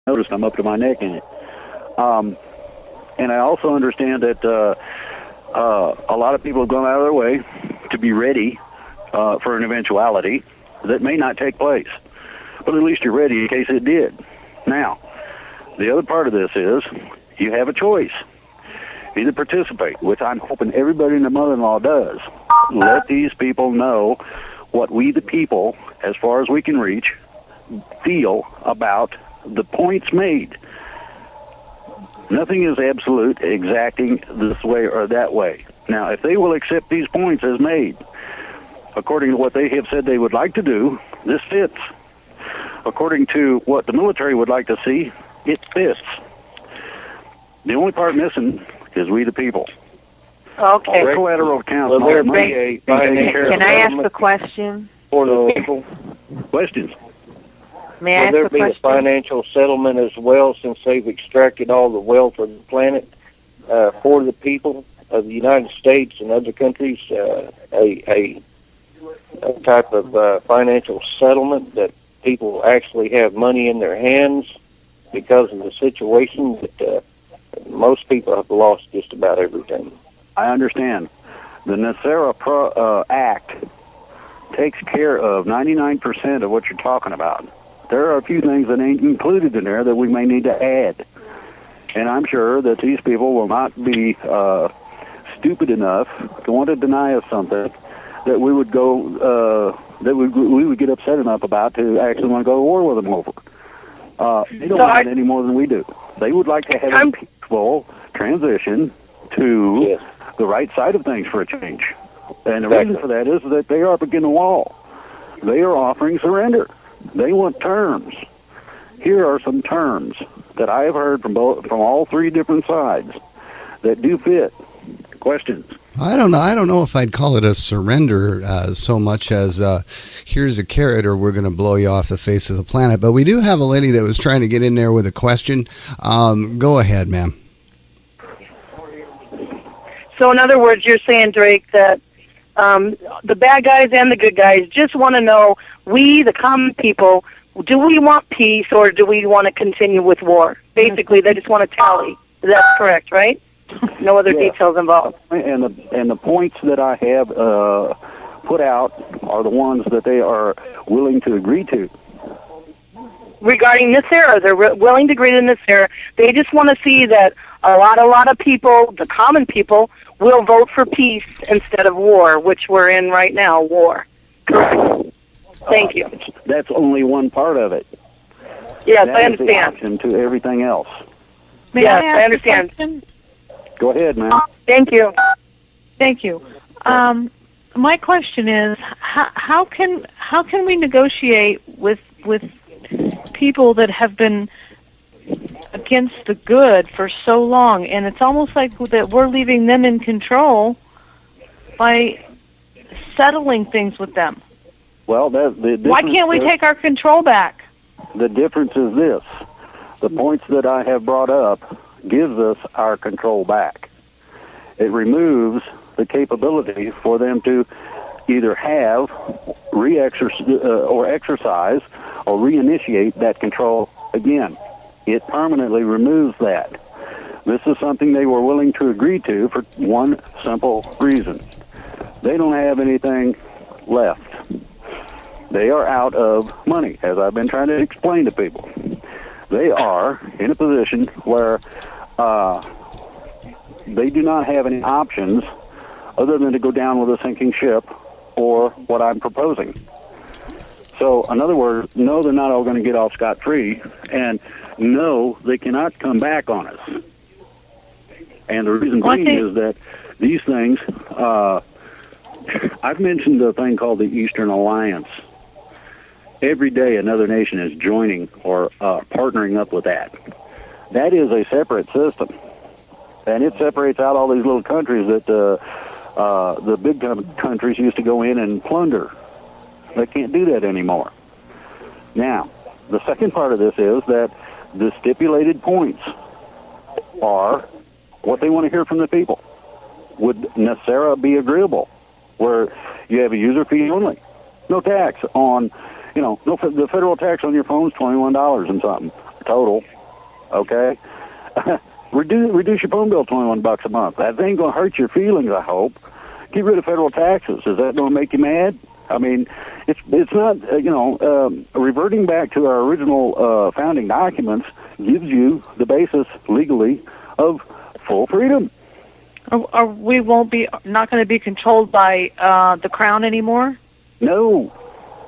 noticed I'm up to my neck in it. Um, and I also understand that a lot of people have gone out of their way to be ready for an eventuality that may not take place. But at least you're ready in case it did. Now, the other part of this is you have a choice. Either participate, which I'm hoping everybody in the mother-in-law does. Let these people know what we, the people, as far as we can reach, feel about the points made. Nothing is absolute, exacting this way or that way. Now, if they will accept these points as made, according to what they have said they would like to do, this fits. According to what the military would like to see, it fits. The only part missing is we the people. Okay. All collateral accounts. Can I ask a question? For the people. Questions? May I Will ask there a be a question? financial settlement as well, since they've extracted all the wealth of the planet for the people of the United States and other countries? A type of financial settlement that people actually have money in their hands because of the situation that most people have lost just about everything. I understand. The NESARA Act takes care of 99% of what you're talking about. There are a few things that ain't included in there that we may need to add. And I'm sure that these people will not be stupid enough to want to deny us something that we would go, that we would get upset enough about to actually want to go to war with them over. They don't want it any more than we do. They would like to have a peaceful transition to the right side of things for a change. And the reason for that is that they are up against the wall. They are offering surrender. They want terms. Here are some terms that I have heard from all three different sides that do fit. Questions? I don't know. I don't know if I'd call it a surrender so much as here's a carrot or we're going to blow you off the face of the planet. But we do have a lady that was trying to get in there with a question. Go ahead, ma'am. So in other words, you're saying, Drake, that the bad guys and the good guys just want to know, we, the common people, do we want peace or do we want to continue with war? Basically, they just want to tally. That's correct, right? No other details involved. And the points that I have put out are the ones that they are willing to agree to. Regarding this era, they're willing to agree to this era. They just want to see that a lot of people, the common people, will vote for peace instead of war, which we're in right now, war. Correct. Thank you. That's only one part of it. Yes, that I is understand. the option to everything else. Yes, I understand. Go ahead, man. Thank you. Thank you. My question is, how can we negotiate with people that have been against the good for so long, and it's almost like that we're leaving them in control by settling things with them? Well, why can't we take our control back? The difference is this. The points that I have brought up gives us our control back. It removes the capability for them to either have or exercise or reinitiate that control again. It permanently removes that. This is something they were willing to agree to for one simple reason. They don't have anything left. They are out of money, as I've been trying to explain to people. They are in a position where they do not have any options other than to go down with a sinking ship or what I'm proposing. So, in other words, no, they're not all going to get off scot-free, and no, they cannot come back on us. And the reason being is that these things, I've mentioned a thing called the Eastern Alliance. Every day another nation is joining or partnering up with that. That is a separate system. And it separates out all these little countries that the big countries used to go in and plunder. They can't do that anymore. Now, the second part of this is that the stipulated points are what they want to hear from the people. Would NESARA be agreeable, where you have a user fee only? No tax on, the federal tax on your phone is $21 and something total. Okay, reduce your phone bill $21 a month. That ain't gonna hurt your feelings, I hope. Get rid of federal taxes. Is that gonna make you mad? I mean, it's not reverting back to our original founding documents gives you the basis legally of full freedom. Or we not going to be controlled by the Crown anymore? No,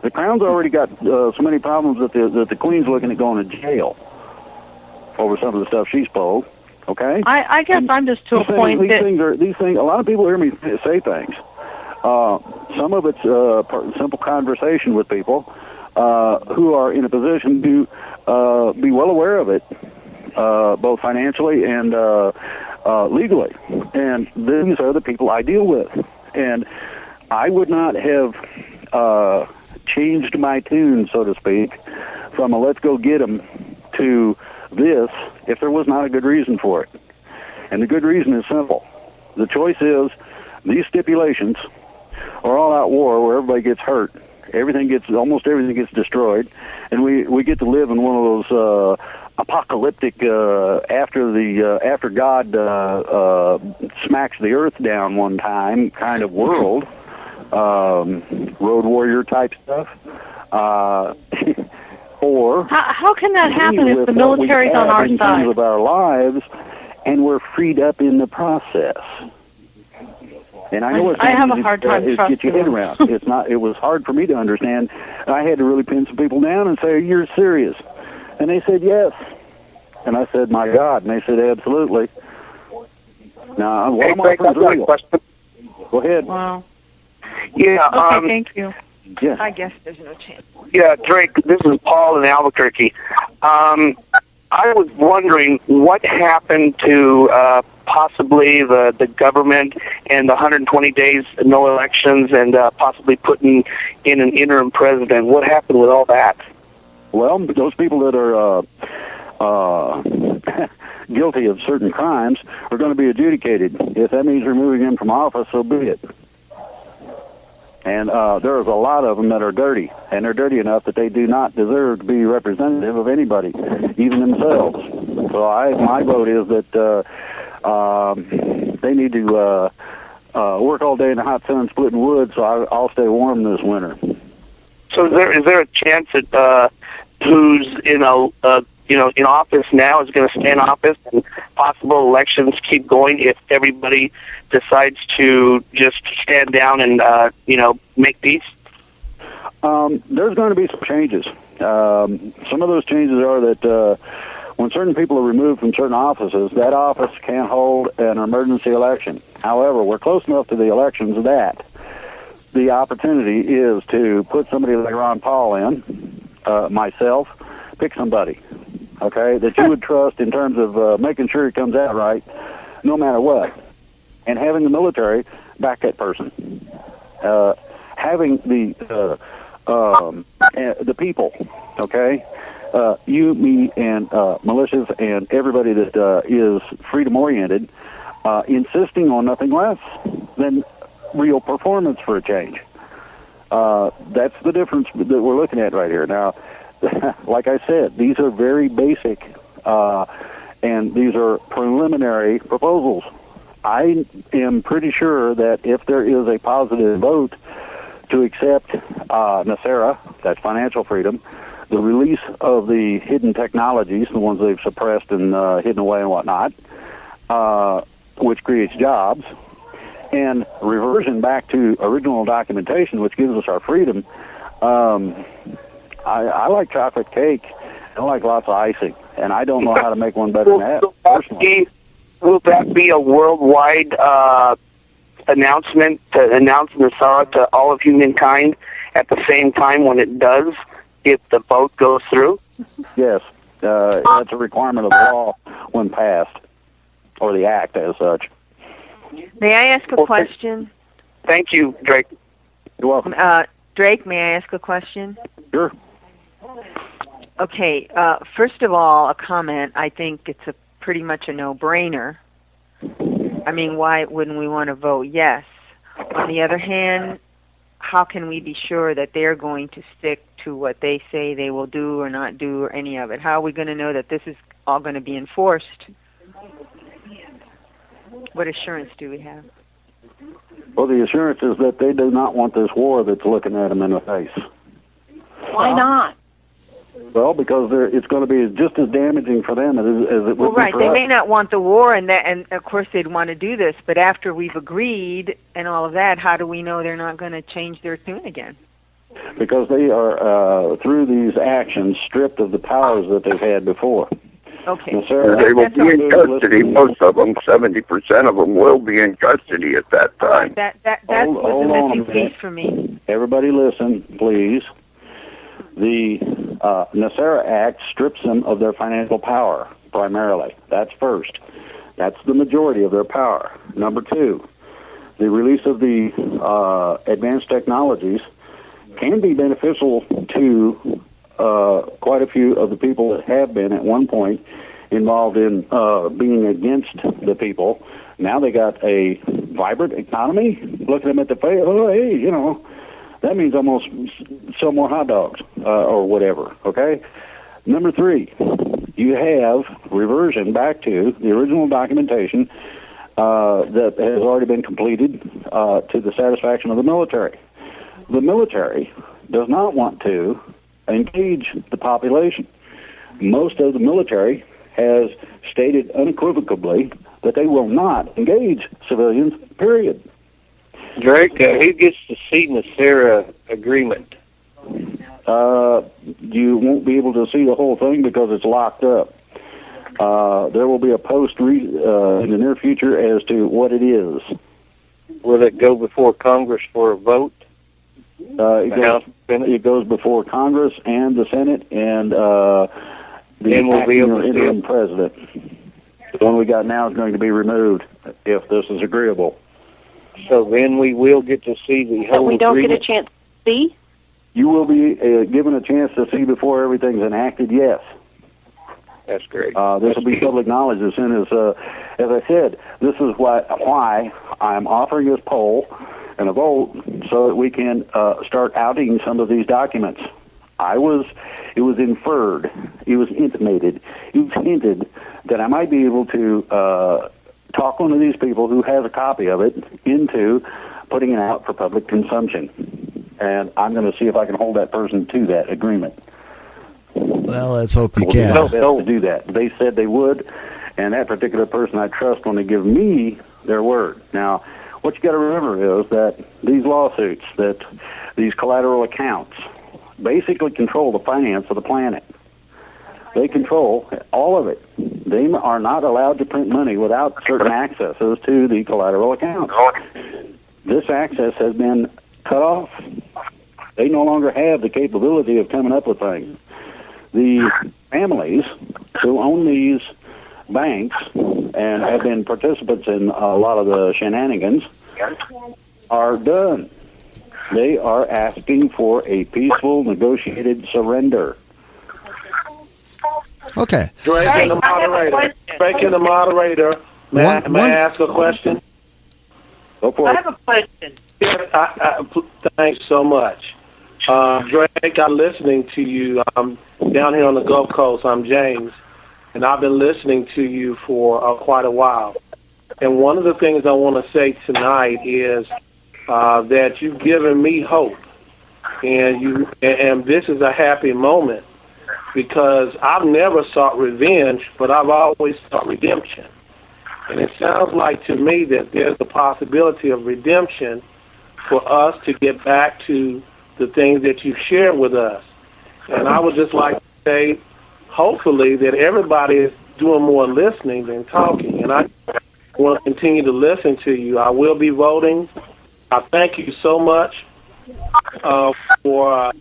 the Crown's already got so many problems that the Queen's looking at going to jail over some of the stuff she's pulled. Okay. I guess I'm just to a point that these things. A lot of people hear me say things. Some of it's simple conversation with people who are in a position to be well aware of it, both financially and legally. And these are the people I deal with. And I would not have changed my tune, so to speak, from a let's go get 'em to this if there was not a good reason for it. And the good reason is simple. The choice is these stipulations are all-out war where everybody gets hurt. Almost everything gets destroyed, and we get to live in one of those apocalyptic after God smacks the earth down one time kind of world, road warrior type stuff. Or how can that happen if the military's on our in side? terms of our lives, and we're freed up in the process. And I know I have a hard time to get your head around. It's not. It was hard for me to understand. I had to really pin some people down and say, "You're serious," and they said, "Yes." And I said, "My God," and they said, "Absolutely." Now, what am I real? Go ahead. Wow. Yeah. Okay, thank you. Yeah. I guess there's no chance. Yeah, Drake, this is Paul in Albuquerque. I was wondering what happened to possibly the government and the 120 days, no elections, and possibly putting in an interim president. What happened with all that? Well, those people that are guilty of certain crimes are going to be adjudicated. If that means removing them from office, so be it. And there's a lot of them that are dirty, and they're dirty enough that they do not deserve to be representative of anybody, even themselves. So my vote is that they need to work all day in the hot sun splitting wood, so I'll stay warm this winter. So is there a chance that who's in office now is going to stay in office, and possible elections keep going if everybody decides to just stand down and make peace? There's going to be some changes. Some of those changes are that when certain people are removed from certain offices, that office can't hold an emergency election. However, we're close enough to the elections that the opportunity is to put somebody like Ron Paul in, myself, pick somebody, okay, that you would trust in terms of making sure it comes out right, no matter what, and having the military back that person, having the people, okay, you, me, and militias, and everybody that is freedom-oriented, insisting on nothing less than real performance for a change. That's the difference that we're looking at right here. Now, like I said, these are very basic, and these are preliminary proposals. I am pretty sure that if there is a positive vote to accept NESARA, that's financial freedom, the release of the hidden technologies, the ones they've suppressed and hidden away and whatnot, which creates jobs, and reversion back to original documentation, which gives us our freedom. I like chocolate cake. I like lots of icing, and I don't know how to make one better than that, personally. Will that be a worldwide announcement to announce NESARA to all of humankind at the same time when it does, if the vote goes through? Yes. That's a requirement of the law when passed, or the act as such. May I ask a question? Thank you, Drake. You're welcome. Drake, may I ask a question? Sure. Okay, first of all, a comment. I think it's pretty much a no-brainer. I mean, why wouldn't we want to vote yes? On the other hand, how can we be sure that they're going to stick to what they say they will do or not do or any of it? How are we going to know that this is all going to be enforced. What assurance do we have? Well, the assurance is that they do not want this war that's looking at them in the face. Why not? Well, because it's going to be just as damaging for them as it would be Right. for They us. may not want the war, and of course they'd want to do this. But after we've agreed and all of that, how do we know they're not going to change their tune again? Because they are, through these actions, stripped of the powers that they've had before. Okay. They will be in custody. Most of them, 70% of them, will be in custody at that time. That's Hold was the on a missing minute. piece for me. Everybody listen, please. The NESARA Act strips them of their financial power, primarily. That's first. That's the majority of their power. Number two, the release of the advanced technologies can be beneficial to quite a few of the people that have been at one point involved in being against the people. Now they got a vibrant economy. Look at them at the face. Oh, hey, you know, that means almost sell more hot dogs or whatever, okay? Number three, you have reversion back to the original documentation that has already been completed to the satisfaction of the military. The military does not want to engage the population. Most of the military has stated unequivocally that they will not engage civilians, period. Drake, who gets to see NESARA agreement? You won't be able to see the whole thing because it's locked up. There will be a post in the near future as to what it is. Will it go before Congress for a vote? It goes before Congress and the Senate and the we'll be able to interim president. The one we got now is going to be removed if this is agreeable. So then we will get to see the whole But we don't agreement? get a chance to see? You will be given a chance to see before everything's enacted, yes. That's great. This will be public knowledge as soon as I said, this is why I'm offering this poll and a vote so that we can start outing some of these documents. It was inferred, it was intimated, it was hinted that I might be able to talk one of these people who has a copy of it into putting it out for public consumption. And I'm going to see if I can hold that person to that agreement. Well, let's hope you We'll do can. our best to do that. They said they would, and that particular person I trust when they give me their word. Now, what you got to remember is that these lawsuits, that these collateral accounts, basically control the finance of the planet. They control all of it. They are not allowed to print money without certain accesses to the collateral accounts. This access has been cut off. They no longer have the capability of coming up with things. The families who own these banks and have been participants in a lot of the shenanigans are done. They are asking for a peaceful, negotiated surrender. Okay. Drake and the moderator. Drake and the moderator. May I ask a question? Go for I it. have a question. Yes, thanks so much. Drake, I'm listening to you. I'm down here on the Gulf Coast. I'm James, and I've been listening to you for quite a while. And one of the things I want to say tonight is that you've given me hope, and this is a happy moment because I've never sought revenge, but I've always sought redemption. And it sounds like to me that there's a possibility of redemption for us to get back to the things that you've shared with us. And I would just like to say, hopefully, that everybody is doing more listening than talking. And I want to continue to listen to you. I will be voting. I thank you so much for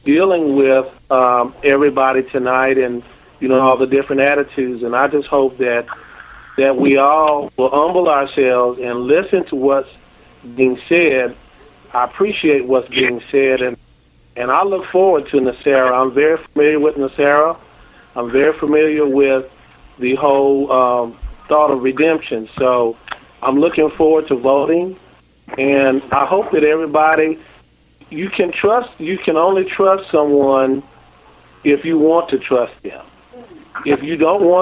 dealing with everybody tonight and, you know, all the different attitudes. And I just hope that we all will humble ourselves and listen to what's being said. I appreciate what's being said, and I look forward to NESARA. I'm very familiar with NESARA. I'm very familiar with the whole thought of redemption. So I'm looking forward to voting, and I hope that everybody, you can only trust someone if you want to trust them. If you don't want